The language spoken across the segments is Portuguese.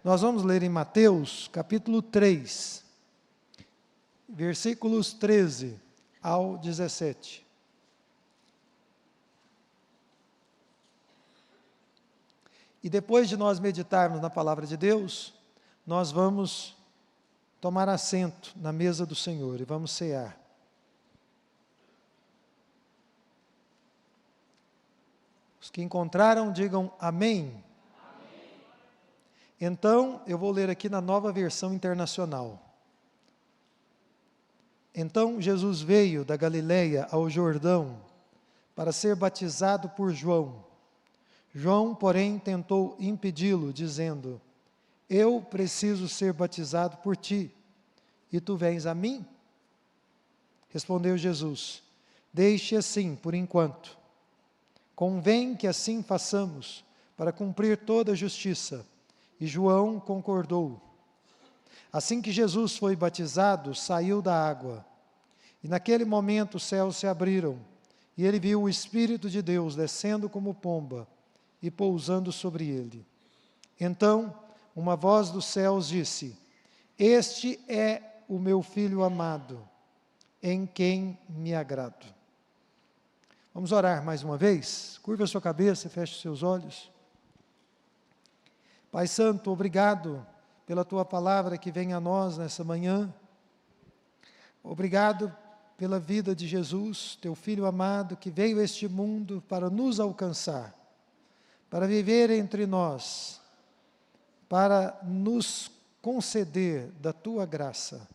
Nós vamos ler em Mateus, capítulo 3, versículos 13 ao 17. E depois de nós meditarmos na palavra de Deus, nós vamos tomar assento na mesa do Senhor e vamos cear. Os que encontraram, digam amém. Amém. Então, eu vou ler aqui na Nova Versão Internacional. Então, Jesus veio da Galileia ao Jordão para ser batizado por João. João, porém, tentou impedi-lo, dizendo: eu preciso ser batizado por ti, e tu vens a mim? Respondeu Jesus: deixe assim, por enquanto. Convém que assim façamos, para cumprir toda a justiça. E João concordou. Assim que Jesus foi batizado, saiu da água. E naquele momento os céus se abriram, e ele viu o Espírito de Deus descendo como pomba, e pousando sobre ele. Então, uma voz dos céus disse: este é o meu Filho amado, em quem me agrado. Vamos orar mais uma vez? Curva a sua cabeça, feche os seus olhos. Pai Santo, obrigado pela Tua palavra que vem a nós nessa manhã. Obrigado pela vida de Jesus, Teu Filho amado, que veio a este mundo para nos alcançar, para viver entre nós, para nos conceder da Tua graça.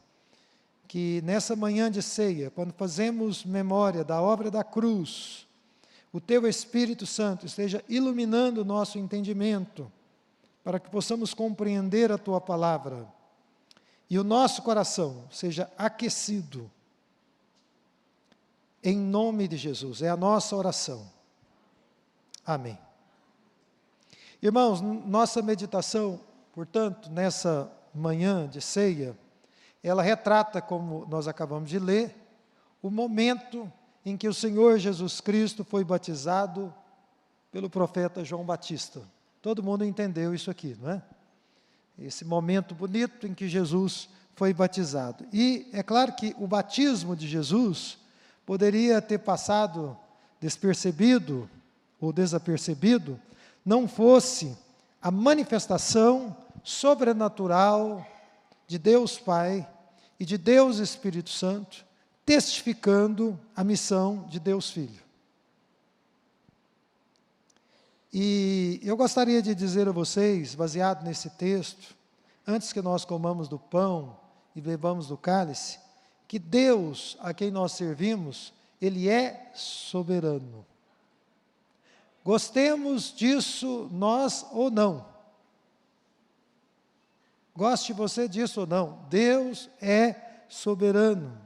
Que nessa manhã de ceia, quando fazemos memória da obra da cruz, o Teu Espírito Santo esteja iluminando o nosso entendimento, para que possamos compreender a Tua palavra, e o nosso coração seja aquecido, em nome de Jesus, é a nossa oração. Amém. Irmãos, nossa meditação, portanto, nessa manhã de ceia, ela retrata, como nós acabamos de ler, o momento em que o Senhor Jesus Cristo foi batizado pelo profeta João Batista. Todo mundo entendeu isso aqui, não é? Esse momento bonito em que Jesus foi batizado. E é claro que o batismo de Jesus poderia ter passado despercebido ou desapercebido, não fosse a manifestação sobrenatural de Deus Pai e de Deus Espírito Santo, testificando a missão de Deus Filho. E eu gostaria de dizer a vocês, baseado nesse texto, antes que nós comamos do pão e bebamos do cálice, que Deus, a quem nós servimos, Ele é soberano. Gostemos disso nós ou não. Goste você disso ou não, Deus é soberano.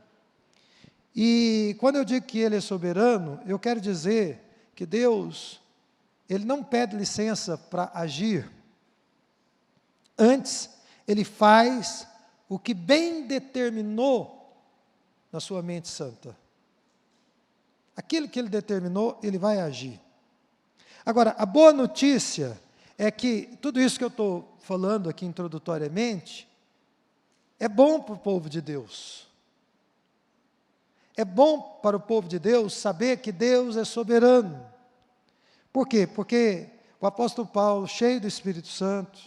E quando eu digo que Ele é soberano, eu quero dizer que Deus, Ele não pede licença para agir. Antes, Ele faz o que bem determinou na sua mente santa. Aquilo que Ele determinou, Ele vai agir. Agora, a boa notícia é que tudo isso que eu estou falando aqui introdutoriamente, é bom para o povo de Deus. É bom para o povo de Deus saber que Deus é soberano. Por quê? Porque o apóstolo Paulo, cheio do Espírito Santo,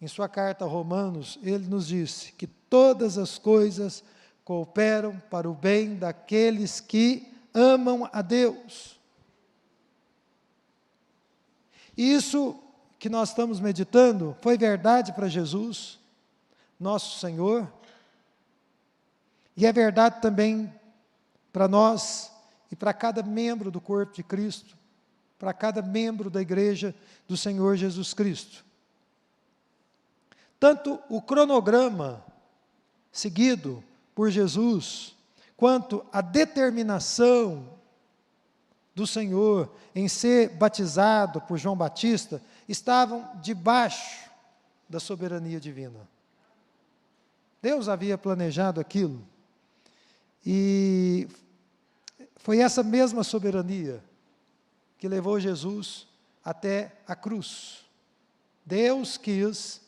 em sua carta a Romanos, ele nos disse que todas as coisas cooperam para o bem daqueles que amam a Deus. E isso que nós estamos meditando foi verdade para Jesus, nosso Senhor, e é verdade também para nós e para cada membro do corpo de Cristo, para cada membro da igreja do Senhor Jesus Cristo. Tanto o cronograma seguido por Jesus, quanto a determinação do Senhor em ser batizado por João Batista, estavam debaixo da soberania divina. Deus havia planejado aquilo, e foi essa mesma soberania que levou Jesus até a cruz. Deus quis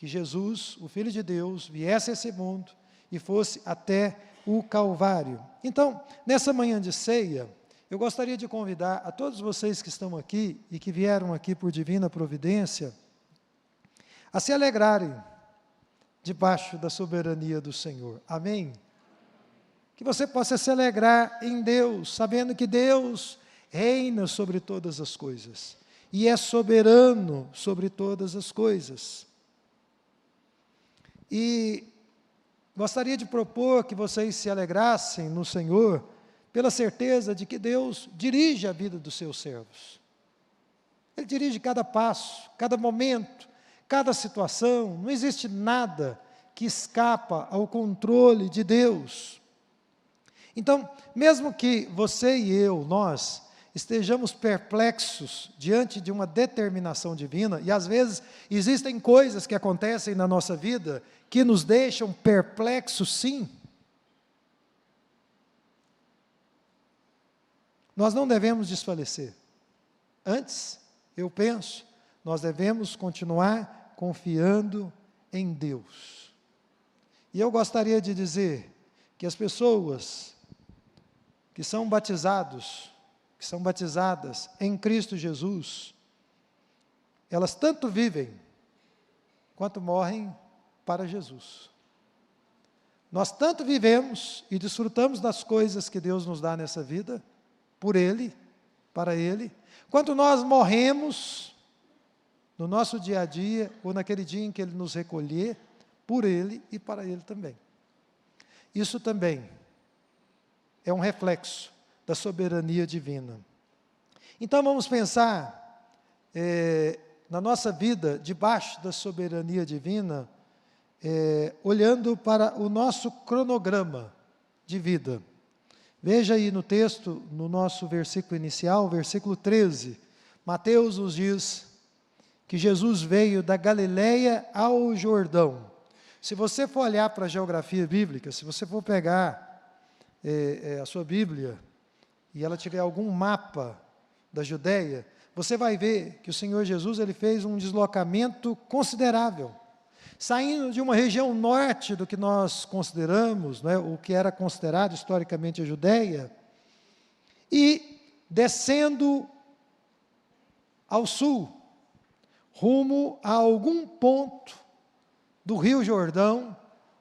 que Jesus, o Filho de Deus, viesse a esse mundo e fosse até o Calvário. Então, nessa manhã de ceia, eu gostaria de convidar a todos vocês que estão aqui e que vieram aqui por divina providência, a se alegrarem debaixo da soberania do Senhor. Amém? Que você possa se alegrar em Deus, sabendo que Deus reina sobre todas as coisas e é soberano sobre todas as coisas. E gostaria de propor que vocês se alegrassem no Senhor pela certeza de que Deus dirige a vida dos seus servos. Ele dirige cada passo, cada momento, cada situação. Não existe nada que escapa ao controle de Deus. Então, mesmo que você e eu, nós, estejamos perplexos diante de uma determinação divina, e às vezes existem coisas que acontecem na nossa vida que nos deixam perplexos, sim. Nós não devemos desfalecer. Antes, eu penso, nós devemos continuar confiando em Deus. E eu gostaria de dizer que as pessoas que são batizadas em Cristo Jesus, elas tanto vivem quanto morrem para Jesus. Nós tanto vivemos e desfrutamos das coisas que Deus nos dá nessa vida, por Ele, para Ele, quanto nós morremos no nosso dia a dia, ou naquele dia em que Ele nos recolher, por Ele e para Ele também. Isso também é um reflexo da soberania divina. Então vamos pensar na nossa vida, debaixo da soberania divina, olhando para o nosso cronograma de vida. Veja aí no texto, no nosso versículo inicial, versículo 13, Mateus nos diz que Jesus veio da Galileia ao Jordão. Se você for olhar para a geografia bíblica, se você for pegar a sua Bíblia, e ela tiver algum mapa da Judéia, você vai ver que o Senhor Jesus ele fez um deslocamento considerável, saindo de uma região norte do que nós consideramos, o que era considerado historicamente a Judéia, e descendo ao sul, rumo a algum ponto do Rio Jordão,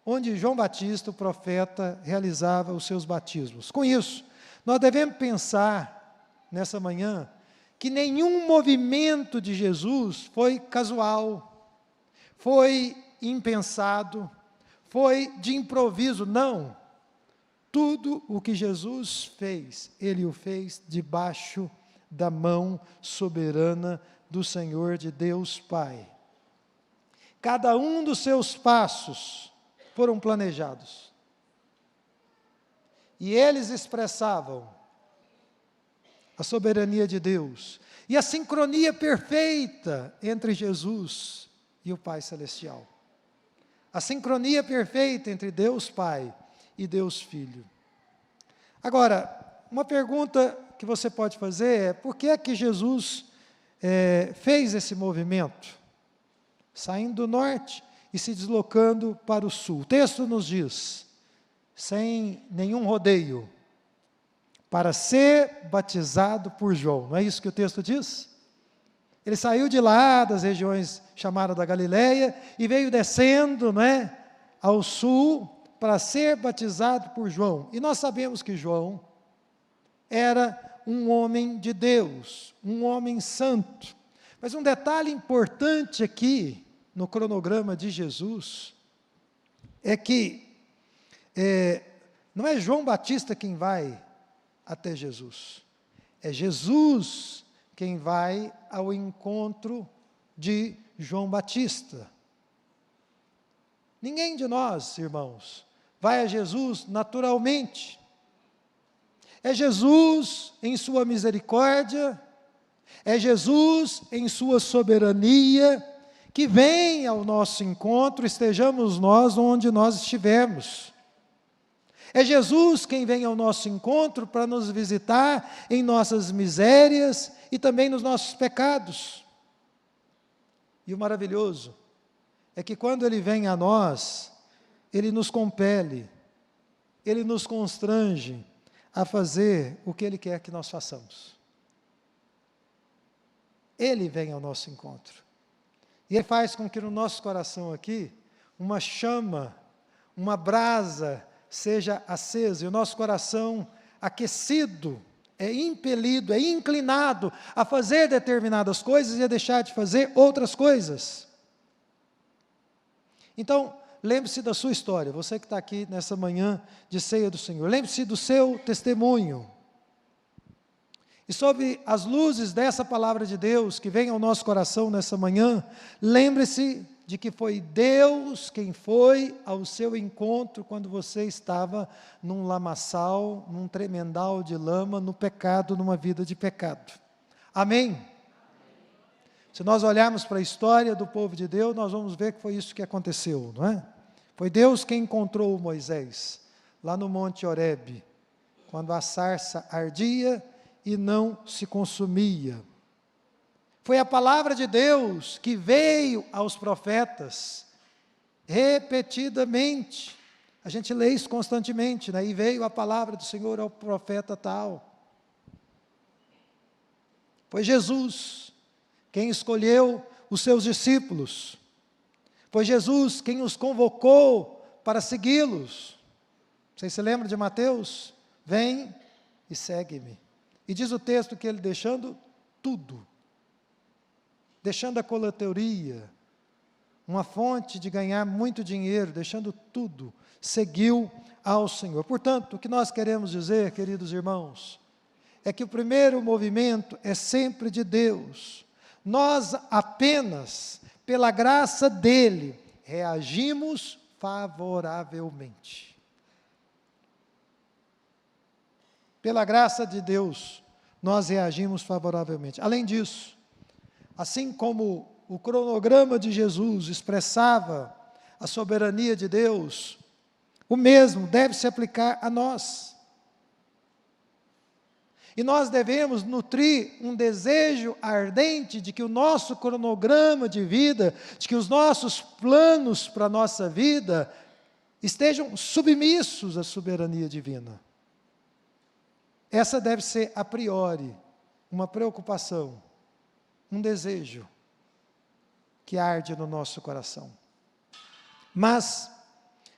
onde João Batista, o profeta, realizava os seus batismos. Com isso, nós devemos pensar, nessa manhã, que nenhum movimento de Jesus foi casual, foi impensado, foi de improviso, não. Tudo o que Jesus fez, Ele o fez debaixo da mão soberana do Senhor de Deus Pai. Cada um dos seus passos foram planejados. E eles expressavam a soberania de Deus e a sincronia perfeita entre Jesus e o Pai Celestial. A sincronia perfeita entre Deus Pai e Deus Filho. Agora, uma pergunta que você pode fazer é: por que é que Jesus fez esse movimento? Saindo do norte e se deslocando para o sul. O texto nos diz, sem nenhum rodeio, para ser batizado por João. Não é isso que o texto diz? Ele saiu de lá, das regiões chamadas da Galileia, e veio descendo, ao sul, para ser batizado por João. E nós sabemos que João era um homem de Deus, um homem santo. Mas um detalhe importante aqui, no cronograma de Jesus, é que não é João Batista quem vai até Jesus, é Jesus quem vai ao encontro de João Batista. Ninguém de nós, irmãos, vai a Jesus naturalmente. É Jesus em sua misericórdia, é Jesus em sua soberania, que vem ao nosso encontro, estejamos nós onde nós estivermos. É Jesus quem vem ao nosso encontro para nos visitar em nossas misérias e também nos nossos pecados. E o maravilhoso é que quando Ele vem a nós, Ele nos compele, Ele nos constrange a fazer o que Ele quer que nós façamos. Ele vem ao nosso encontro. E Ele faz com que no nosso coração aqui, uma chama, uma brasa seja acesa, e o nosso coração aquecido, é impelido, é inclinado a fazer determinadas coisas e a deixar de fazer outras coisas. Então, lembre-se da sua história, você que está aqui nessa manhã de ceia do Senhor, lembre-se do seu testemunho. E sob as luzes dessa palavra de Deus que vem ao nosso coração nessa manhã, lembre-se de que foi Deus quem foi ao seu encontro quando você estava num lamaçal, num tremendal de lama, no pecado, numa vida de pecado. Amém? Se nós olharmos para a história do povo de Deus, nós vamos ver que foi isso que aconteceu, não é? Foi Deus quem encontrou Moisés, lá no Monte Horebe, quando a sarça ardia e não se consumia. Foi a palavra de Deus que veio aos profetas, repetidamente. A gente lê isso constantemente, né? E veio a palavra do Senhor ao profeta tal. Foi Jesus quem escolheu os seus discípulos. Foi Jesus quem os convocou para segui-los. Vocês se lembram de Mateus? Vem e segue-me. E diz o texto que ele deixando tudo, deixando a colateria, uma fonte de ganhar muito dinheiro, deixando tudo, seguiu ao Senhor. Portanto, o que nós queremos dizer, queridos irmãos, é que o primeiro movimento é sempre de Deus. Nós apenas, pela graça dEle, reagimos favoravelmente. Pela graça de Deus, nós reagimos favoravelmente. Além disso, assim como o cronograma de Jesus expressava a soberania de Deus, o mesmo deve se aplicar a nós. E nós devemos nutrir um desejo ardente de que o nosso cronograma de vida, de que os nossos planos para a nossa vida estejam submissos à soberania divina. Essa deve ser, a priori, uma preocupação, um desejo que arde no nosso coração. Mas,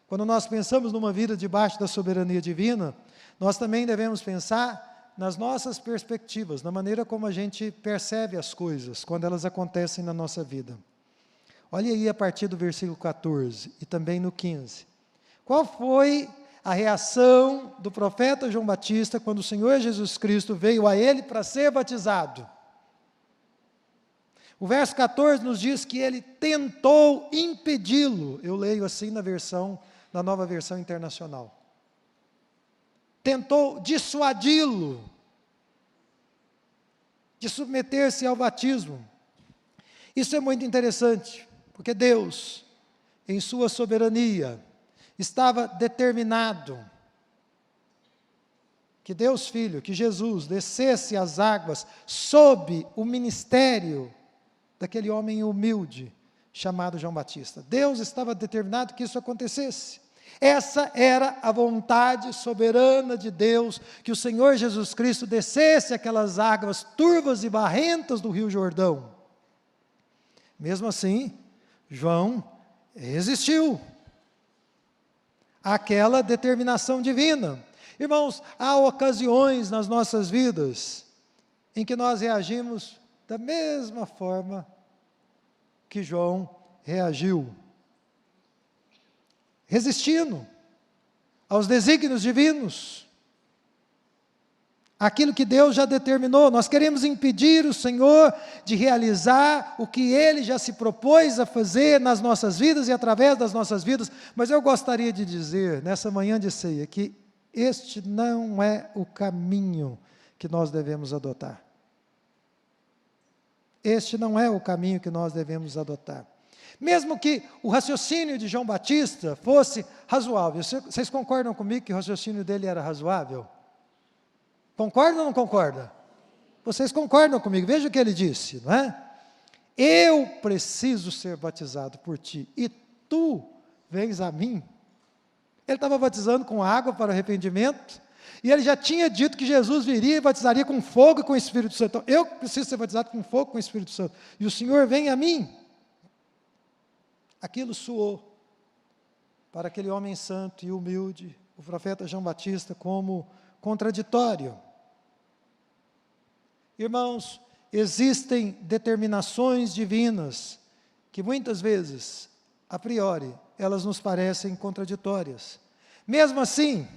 quando nós pensamos numa vida debaixo da soberania divina, nós também devemos pensar nas nossas perspectivas, na maneira como a gente percebe as coisas, quando elas acontecem na nossa vida. Olha aí a partir do versículo 14 e também no 15. Qual foi a reação do profeta João Batista quando o Senhor Jesus Cristo veio a ele para ser batizado? O verso 14 nos diz que ele tentou impedi-lo. Eu leio assim na nova versão internacional. Tentou dissuadi-lo de submeter-se ao batismo. Isso é muito interessante, porque Deus, em sua soberania, estava determinado que Deus Filho, que Jesus descesse às águas sob o ministério daquele homem humilde chamado João Batista. Deus estava determinado que isso acontecesse. Essa era a vontade soberana de Deus, que o Senhor Jesus Cristo descesse aquelas águas turvas e barrentas do Rio Jordão. Mesmo assim, João resistiu àquela determinação divina. Irmãos, há ocasiões nas nossas vidas em que nós reagimos da mesma forma que João reagiu, resistindo aos desígnios divinos, aquilo que Deus já determinou. Nós queremos impedir o Senhor de realizar o que Ele já se propôs a fazer nas nossas vidas e através das nossas vidas, mas eu gostaria de dizer, nessa manhã de ceia, que este não é o caminho que nós devemos adotar. Este não é o caminho que nós devemos adotar. Mesmo que o raciocínio de João Batista fosse razoável, vocês concordam comigo que o raciocínio dele era razoável? Concorda ou não concorda? Vocês concordam comigo? Veja o que ele disse, não é? eu preciso ser batizado por ti, e tu vens a mim. Ele estava batizando com água para arrependimento, e ele já tinha dito que Jesus viria e batizaria com fogo e com o Espírito Santo. Então, eu preciso ser batizado com fogo e com o Espírito Santo, e o Senhor vem a mim. Aquilo soou para aquele homem santo e humilde, o profeta João Batista, como contraditório. Irmãos, existem determinações divinas que muitas vezes, a priori, elas nos parecem contraditórias. Mesmo assim,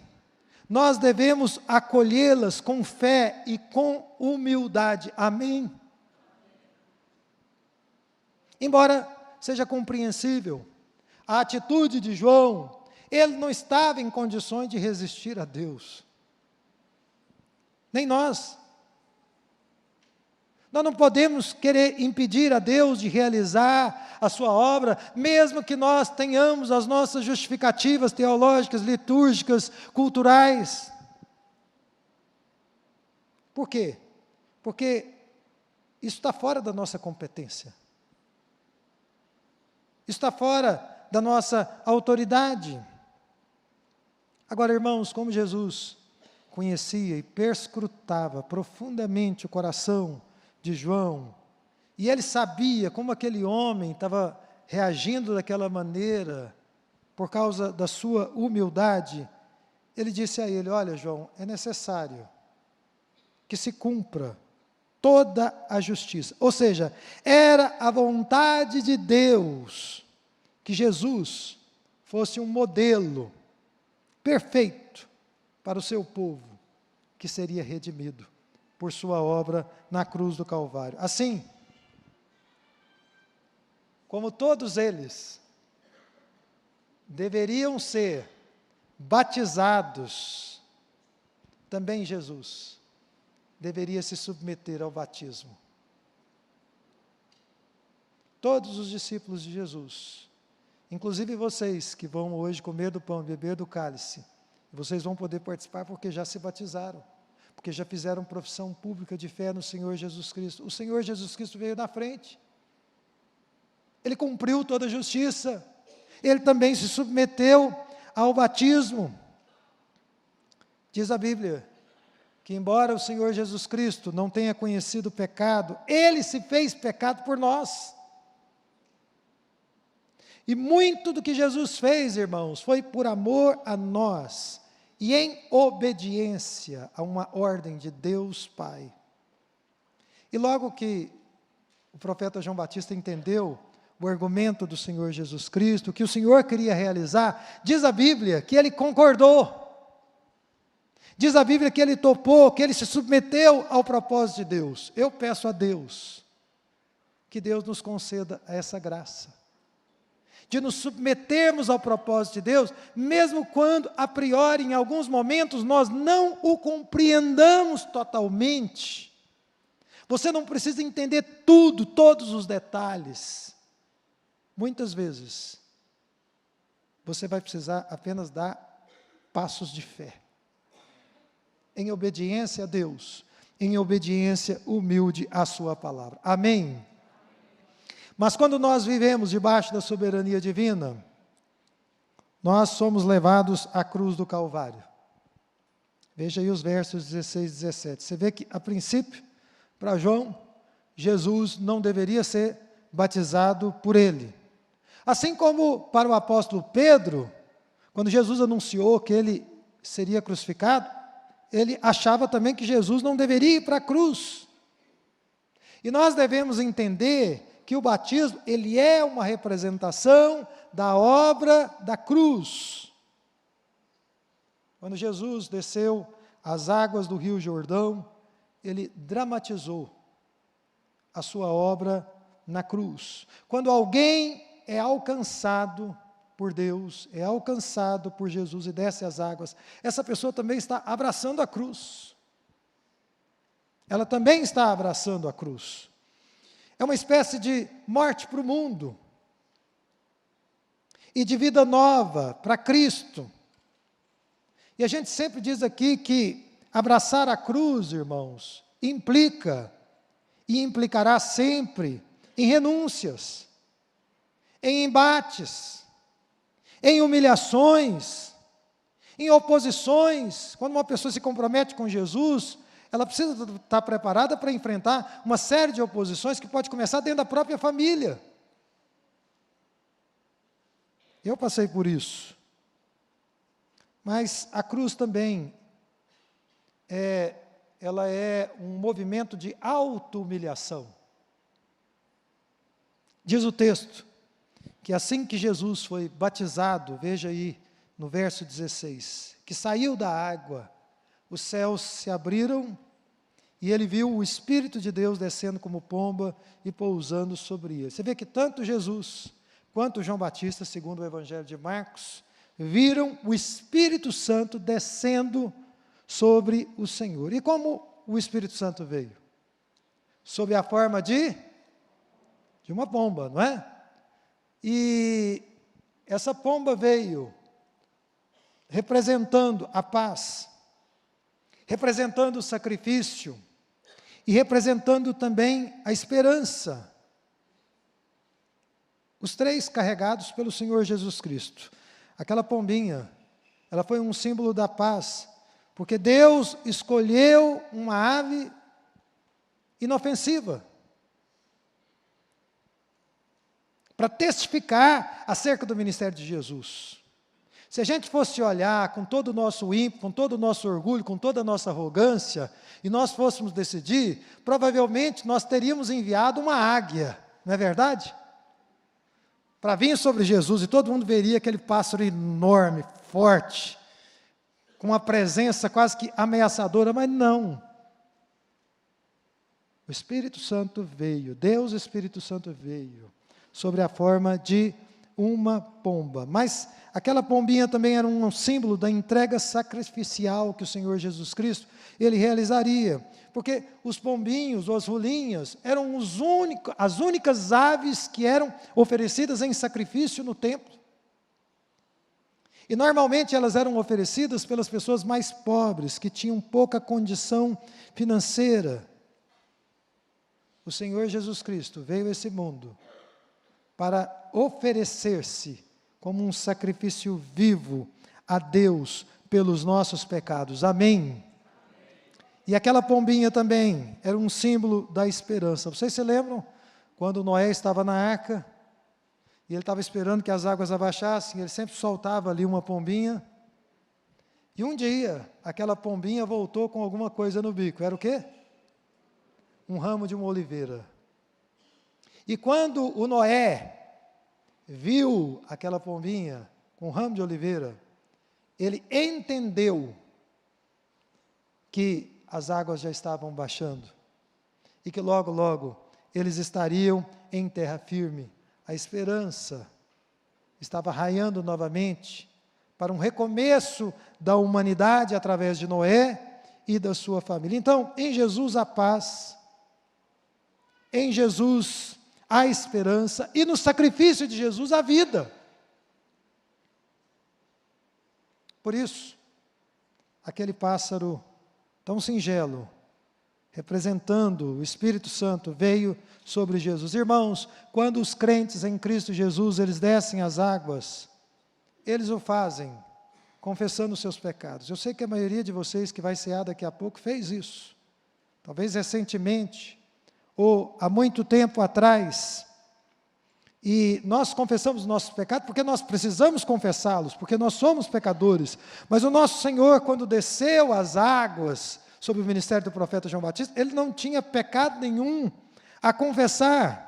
nós devemos acolhê-las com fé e com humildade. Amém? Embora seja compreensível a atitude de João, ele não estava em condições de resistir a Deus. Nem nós. Nós não podemos querer impedir a Deus de realizar a sua obra, mesmo que nós tenhamos as nossas justificativas teológicas, litúrgicas, culturais. Por quê? Porque isso está fora da nossa competência. Isso está fora da nossa autoridade. Agora, irmãos, como Jesus conhecia e perscrutava profundamente o coração de João, e ele sabia como aquele homem estava reagindo daquela maneira, por causa da sua humildade, ele disse a ele: olha, João, é necessário que se cumpra toda a justiça. Ou seja, era a vontade de Deus que Jesus fosse um modelo perfeito para o seu povo, que seria redimido por sua obra na cruz do Calvário. Assim, como todos eles deveriam ser batizados, também Jesus deveria se submeter ao batismo. Todos os discípulos de Jesus, inclusive vocês que vão hoje comer do pão e beber do cálice, vocês vão poder participar porque já se batizaram, porque já fizeram profissão pública de fé no Senhor Jesus Cristo. O Senhor Jesus Cristo veio na frente, Ele cumpriu toda a justiça, Ele também se submeteu ao batismo. Diz a Bíblia que, embora o Senhor Jesus Cristo não tenha conhecido o pecado, Ele se fez pecado por nós. E muito do que Jesus fez, irmãos, foi por amor a nós, e em obediência a uma ordem de Deus Pai. E logo que o profeta João Batista entendeu o argumento do Senhor Jesus Cristo, que o Senhor queria realizar, diz a Bíblia que ele concordou. Diz a Bíblia que ele topou, que ele se submeteu ao propósito de Deus. Eu peço a Deus que Deus nos conceda essa graça, de nos submetermos ao propósito de Deus, mesmo quando, a priori, em alguns momentos, nós não o compreendamos totalmente. Você não precisa entender tudo, todos os detalhes. Muitas vezes, você vai precisar apenas dar passos de fé, em obediência a Deus, em obediência humilde à sua palavra. Amém? Mas quando nós vivemos debaixo da soberania divina, nós somos levados à cruz do Calvário. Veja aí os versos 16 e 17. Você vê que, a princípio, para João, Jesus não deveria ser batizado por ele. Assim como para o apóstolo Pedro, quando Jesus anunciou que ele seria crucificado, ele achava também que Jesus não deveria ir para a cruz. E nós devemos entender que o batismo, ele é uma representação da obra da cruz. Quando Jesus desceu as águas do Rio Jordão, ele dramatizou a sua obra na cruz. Quando alguém é alcançado por Deus, é alcançado por Jesus e desce as águas, essa pessoa também está abraçando a cruz. Ela também está abraçando a cruz. É uma espécie de morte para o mundo e de vida nova para Cristo. E a gente sempre diz aqui que abraçar a cruz, irmãos, implica e implicará sempre em renúncias, em embates, em humilhações, em oposições. Quando uma pessoa se compromete com Jesus, ela precisa estar preparada para enfrentar uma série de oposições que pode começar dentro da própria família. Eu passei por isso. Mas a cruz também ela é um movimento de auto-humilhação. Diz o texto que assim que Jesus foi batizado, veja aí no verso 16, que saiu da água, os céus se abriram e ele viu o Espírito de Deus descendo como pomba e pousando sobre ele. Você vê que tanto Jesus quanto João Batista, segundo o Evangelho de Marcos, viram o Espírito Santo descendo sobre o Senhor. E como o Espírito Santo veio? Sob a forma de uma pomba, não é? E essa pomba veio representando a paz, representando o sacrifício e representando também a esperança. Os três carregados pelo Senhor Jesus Cristo. Aquela pombinha, ela foi um símbolo da paz, porque Deus escolheu uma ave inofensiva para testificar acerca do ministério de Jesus. Se a gente fosse olhar com todo o nosso ímpeto, com todo o nosso orgulho, com toda a nossa arrogância, e nós fôssemos decidir, provavelmente nós teríamos enviado uma águia, não é verdade? Para vir sobre Jesus, e todo mundo veria aquele pássaro enorme, forte, com uma presença quase que ameaçadora, mas não. O Espírito Santo veio, Deus Espírito Santo veio, sobre a forma de uma pomba. Mas aquela pombinha também era um símbolo da entrega sacrificial que o Senhor Jesus Cristo, ele realizaria. Porque os pombinhos, ou as rolinhas, eram as únicas aves que eram oferecidas em sacrifício no templo. E normalmente elas eram oferecidas pelas pessoas mais pobres, que tinham pouca condição financeira. O Senhor Jesus Cristo veio a esse mundo para oferecer-se como um sacrifício vivo a Deus pelos nossos pecados. Amém? E aquela pombinha também era um símbolo da esperança. Vocês se lembram? Quando Noé estava na arca, e ele estava esperando que as águas abaixassem, ele sempre soltava ali uma pombinha, e um dia, aquela pombinha voltou com alguma coisa no bico. Era o quê? Um ramo de uma oliveira. E quando o Noé viu aquela pombinha com um ramo de oliveira, ele entendeu que as águas já estavam baixando e que logo, logo eles estariam em terra firme. A esperança estava raiando novamente para um recomeço da humanidade através de Noé e da sua família. Então, em Jesus a paz, em Jesus a esperança e no sacrifício de Jesus a vida. Por isso, aquele pássaro tão singelo, representando o Espírito Santo, veio sobre Jesus. Irmãos, quando os crentes em Cristo Jesus, eles descem as águas, eles o fazem confessando os seus pecados. Eu sei que a maioria de vocês que vai cear daqui a pouco fez isso. Talvez recentemente, ou há muito tempo atrás. E nós confessamos os nossos pecados porque nós precisamos confessá-los, porque nós somos pecadores. Mas o nosso Senhor, quando desceu as águas sobre o ministério do profeta João Batista, ele não tinha pecado nenhum a confessar.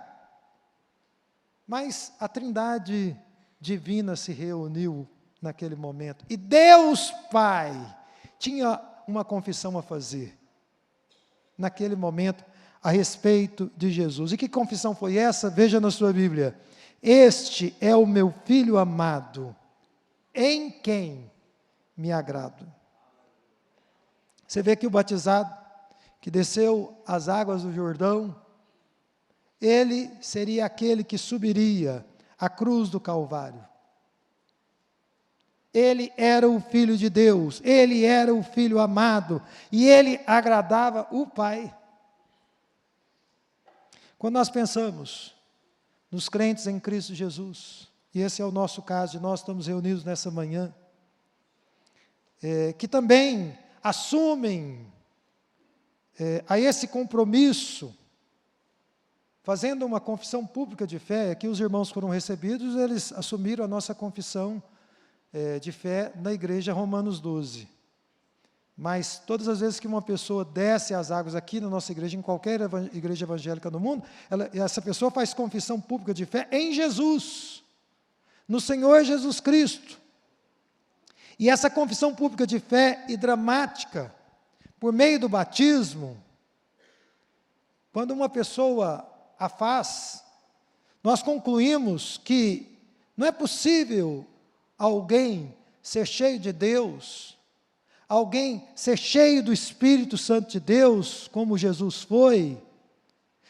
Mas a Trindade divina se reuniu naquele momento. E Deus Pai tinha uma confissão a fazer naquele momento a respeito de Jesus. E que confissão foi essa? Veja na sua Bíblia. Este é o meu Filho amado, em quem me agrado. Você vê que o batizado, que desceu as águas do Jordão, ele seria aquele que subiria a cruz do Calvário. Ele era o Filho de Deus, ele era o Filho amado, e ele agradava o Pai. Quando nós pensamos nos crentes em Cristo Jesus, e esse é o nosso caso, e nós estamos reunidos nessa manhã, que também assumem a esse compromisso, fazendo uma confissão pública de fé. Aqui os irmãos foram recebidos, eles assumiram a nossa confissão de fé na igreja Romanos 12. Mas todas as vezes que uma pessoa desce as águas aqui na nossa igreja, em qualquer igreja evangélica do mundo, essa pessoa faz confissão pública de fé em Jesus, no Senhor Jesus Cristo. E essa confissão pública de fé e dramática, por meio do batismo, quando uma pessoa a faz, nós concluímos que não é possível alguém ser cheio de Deus, alguém ser cheio do Espírito Santo de Deus, como Jesus foi,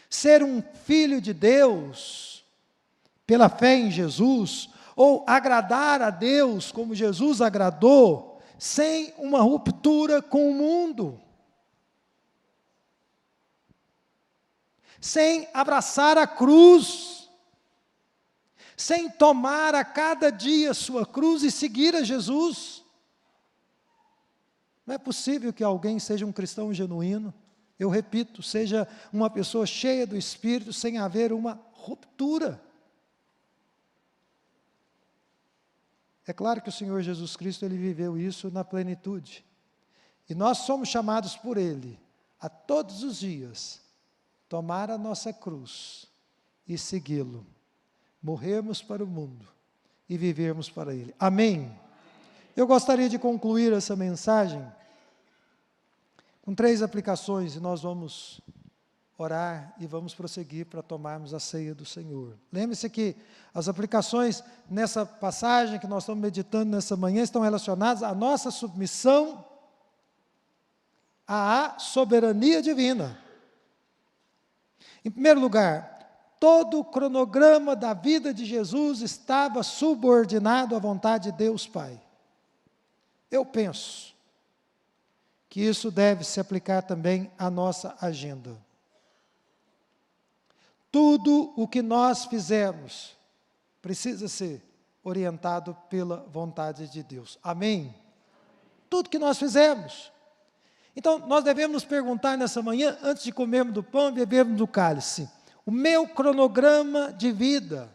ser um filho de Deus, pela fé em Jesus, ou agradar a Deus como Jesus agradou, sem uma ruptura com o mundo, sem abraçar a cruz, sem tomar a cada dia sua cruz e seguir a Jesus. Não é possível que alguém seja um cristão genuíno, eu repito, seja uma pessoa cheia do Espírito, sem haver uma ruptura. É claro que o Senhor Jesus Cristo, Ele viveu isso na plenitude. E nós somos chamados por Ele, a todos os dias, tomar a nossa cruz e segui-lo, morrermos para o mundo e vivermos para Ele. Amém? Eu gostaria de concluir essa mensagem com 3 aplicações, e nós vamos orar e vamos prosseguir para tomarmos a ceia do Senhor. Lembre-se que as aplicações nessa passagem que nós estamos meditando nessa manhã estão relacionadas à nossa submissão à soberania divina. Em primeiro lugar, todo o cronograma da vida de Jesus estava subordinado à vontade de Deus Pai. Eu penso que isso deve se aplicar também à nossa agenda. Tudo o que nós fizermos precisa ser orientado pela vontade de Deus. Amém? Tudo que nós fizermos. Então, nós devemos nos perguntar nessa manhã, antes de comermos do pão e bebermos do cálice, o meu cronograma de vida,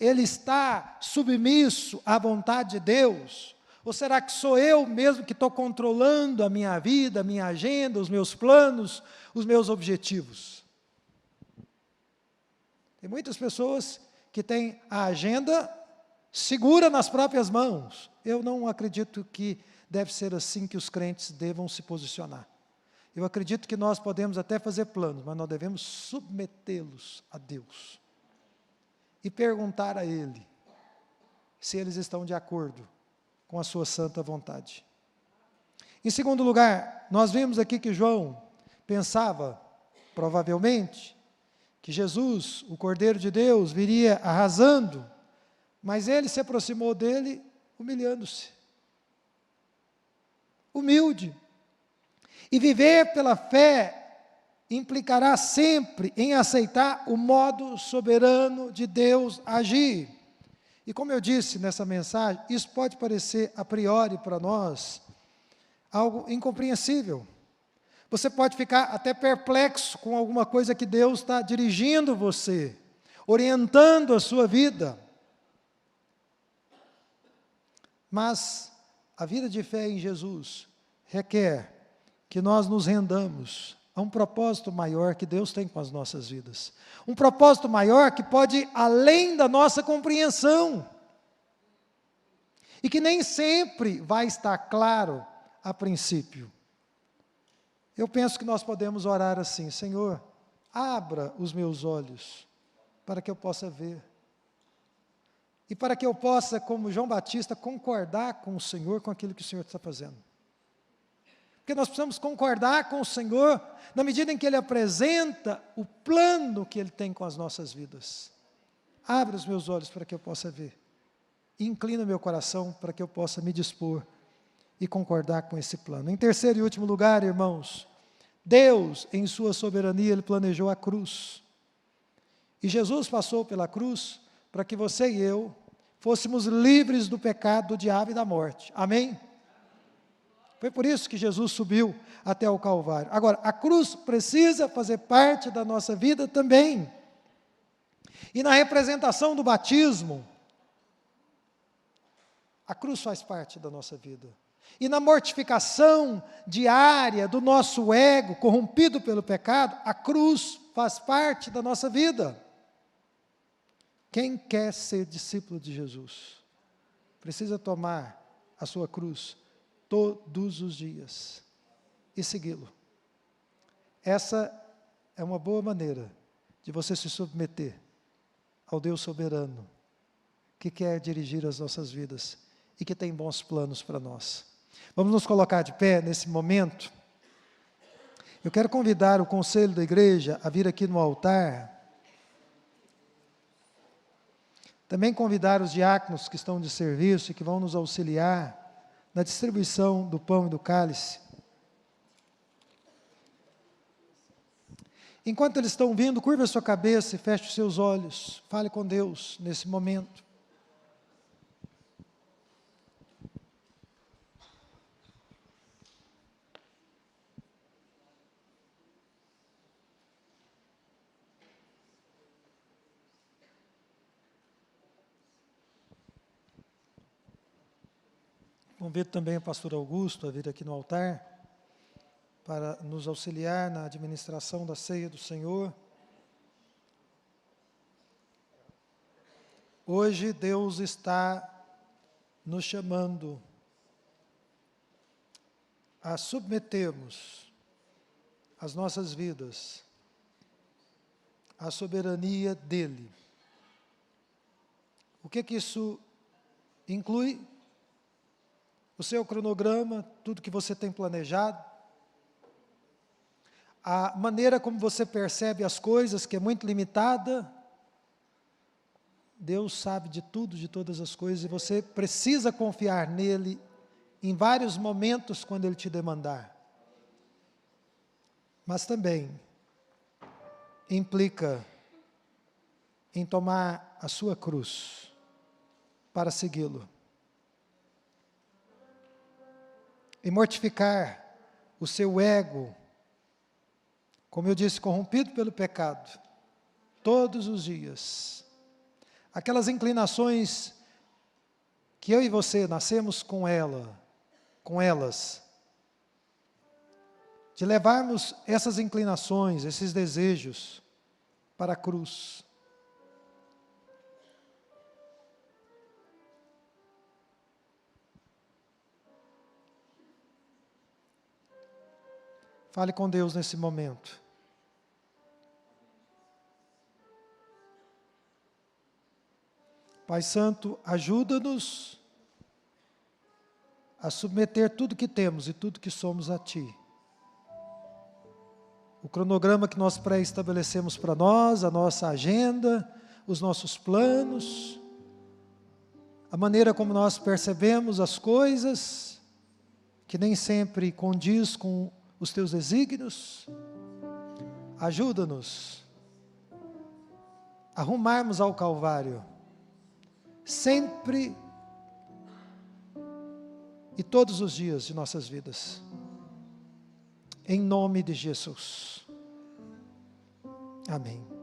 ele está submisso à vontade de Deus? Ou será que sou eu mesmo que estou controlando a minha vida, a minha agenda, os meus planos, os meus objetivos? Tem muitas pessoas que têm a agenda segura nas próprias mãos. Eu não acredito que deve ser assim que os crentes devam se posicionar. Eu acredito que nós podemos até fazer planos, mas nós devemos submetê-los a Deus e perguntar a Ele se eles estão de acordo com a sua santa vontade. Em segundo lugar, nós vimos aqui que João pensava, provavelmente, que Jesus, o Cordeiro de Deus, viria arrasando, mas ele se aproximou dele humilhando-se. Humilde. E viver pela fé implicará sempre em aceitar o modo soberano de Deus agir. E como eu disse nessa mensagem, isso pode parecer a priori para nós algo incompreensível. Você pode ficar até perplexo com alguma coisa que Deus está dirigindo você, orientando a sua vida. Mas a vida de fé em Jesus requer que nós nos rendamos a um propósito maior que Deus tem com as nossas vidas. Um propósito maior que pode ir além da nossa compreensão. E que nem sempre vai estar claro a princípio. Eu penso que nós podemos orar assim: Senhor, abra os meus olhos para que eu possa ver. E para que eu possa, como João Batista, concordar com o Senhor, com aquilo que o Senhor está fazendo. Porque nós precisamos concordar com o Senhor na medida em que Ele apresenta o plano que Ele tem com as nossas vidas. Abre os meus olhos para que eu possa ver. E inclina meu coração para que eu possa me dispor e concordar com esse plano. Em terceiro e último lugar, irmãos, Deus, em sua soberania, Ele planejou a cruz. E Jesus passou pela cruz para que você e eu fôssemos livres do pecado, do diabo e da morte. Amém? Foi por isso que Jesus subiu até o Calvário. Agora, a cruz precisa fazer parte da nossa vida também. E na representação do batismo, a cruz faz parte da nossa vida. E na mortificação diária do nosso ego corrompido pelo pecado, a cruz faz parte da nossa vida. Quem quer ser discípulo de Jesus, precisa tomar a sua cruz todos os dias e segui-lo. Essa é uma boa maneira de você se submeter ao Deus soberano, que quer dirigir as nossas vidas e que tem bons planos para nós. Vamos nos colocar de pé nesse momento. Eu quero convidar o conselho da igreja a vir aqui no altar. Também convidar os diáconos que estão de serviço e que vão nos auxiliar na distribuição do pão e do cálice. Enquanto eles estão vindo, curva a sua cabeça e feche os seus olhos. Fale com Deus nesse momento. Convido também o pastor Augusto a vir aqui no altar para nos auxiliar na administração da ceia do Senhor. Hoje Deus está nos chamando a submetermos as nossas vidas à soberania dEle. O que isso inclui? O seu cronograma, tudo que você tem planejado, a maneira como você percebe as coisas, que é muito limitada. Deus sabe de tudo, de todas as coisas, e você precisa confiar nele em vários momentos quando Ele te demandar. Mas também implica em tomar a sua cruz para segui-lo. E mortificar o seu ego, como eu disse, corrompido pelo pecado, todos os dias. Aquelas inclinações que eu e você nascemos com elas, de levarmos essas inclinações, esses desejos para a cruz. Fale com Deus nesse momento. Pai Santo, ajuda-nos a submeter tudo que temos e tudo que somos a Ti. O cronograma que nós pré-estabelecemos para nós, a nossa agenda, os nossos planos, a maneira como nós percebemos as coisas, que nem sempre condiz com os Teus desígnios. Ajuda-nos a rumarmos ao Calvário, sempre e todos os dias de nossas vidas, em nome de Jesus. Amém.